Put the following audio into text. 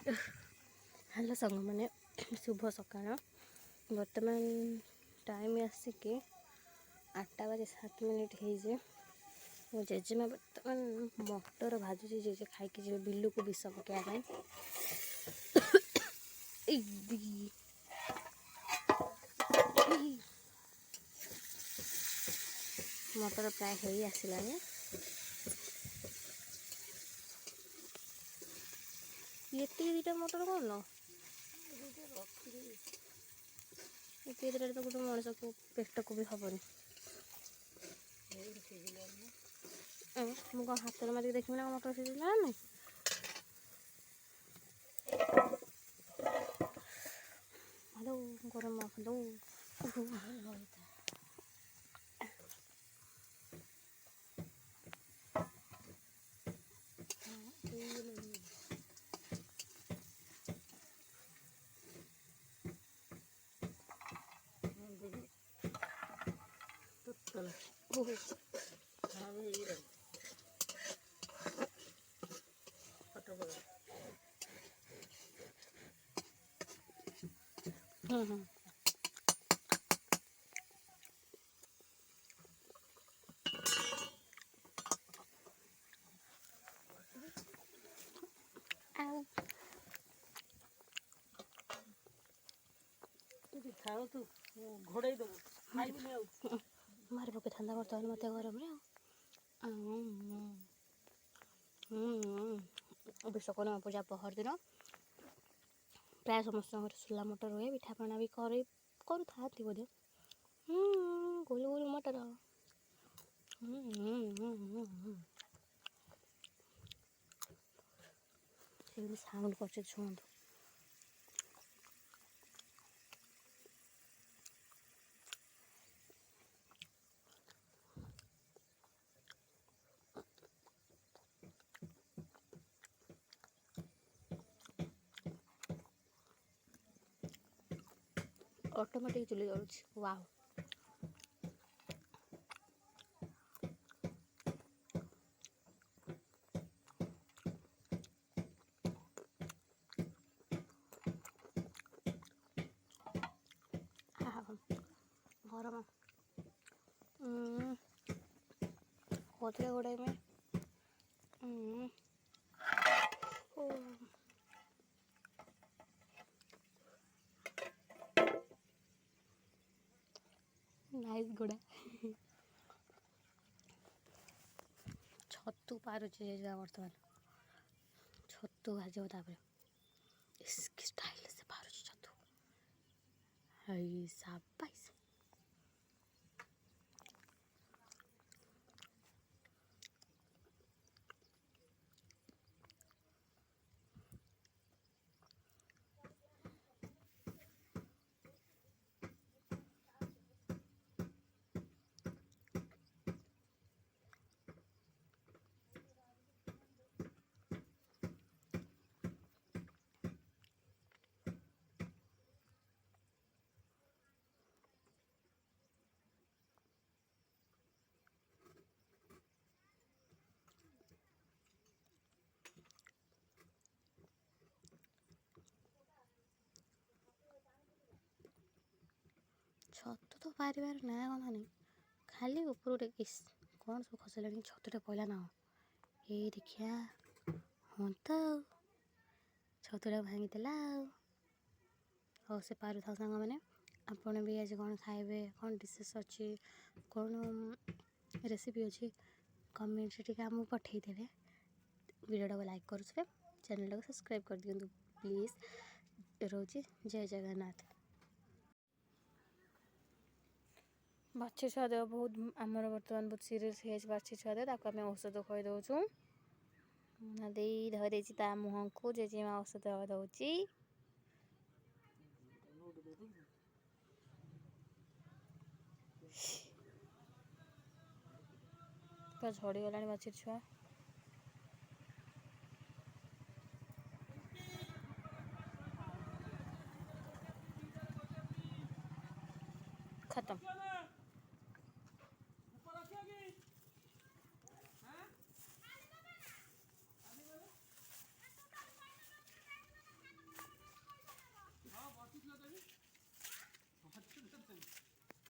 Hello संग मैंने शुभ सकाळ बर्तमान टाइम आसिक 8टा बजे 7 मिनिट हो मो जेजेमा बर्तमान मटर भाजुची जेजे खाई जी बिलू को विष पकड़ा मटर प्राय हो आसला ये दीटा मटर कौन ये तो गोटे मनीष को पेट को भी हबनी मुझे हाथ में मारिक देखी ना मटर सीझला ना हेलो गरम हेलो खाओ तू घोड़े दो खाई भी नहीं मार पके ठंडा बर्तमान मत गरम विश्वकर्मा पूजा पहर दिन प्राय समस्त सुला मटर हुए पिठापଣା भी करूँ बोधे गोल गोल मटर साउंड कर शुणु ऑटोमेटिक चुली जाऊँच वाओ गरम होते गोड़े में नाइस गोड़ा छतु पारुचे बर्तमान छतु भाजब इसकी स्टाइल से पारुचे छतु शाबाश छतु तो पार ना कौन नहीं खाली ऊपर कौन सब खसला छतुटा पहला ना ये देखिया हाँ तो छतुटा भांगीदेला और से पार था सांग मैंने आपड़ भी आज कौन खाइबे कौन डिशेस अच्छी कौन रेसिपी अच्छी कमेंट टे आमको पठेदेवे वीडियो को लाइक करुवे चैनल को सब्सक्राइब कर दिंतु प्लीज रोचे जय जगन्नाथ बाछी छुआ देह बहुत आमर बर्तमान बहुत सीरीयस हो बाछी छुआ देह आम औषध खुई दौचु दे धरी ता मुह को जेजेमा औषध दौची झड़ी गला बाछी छुआ खत्म।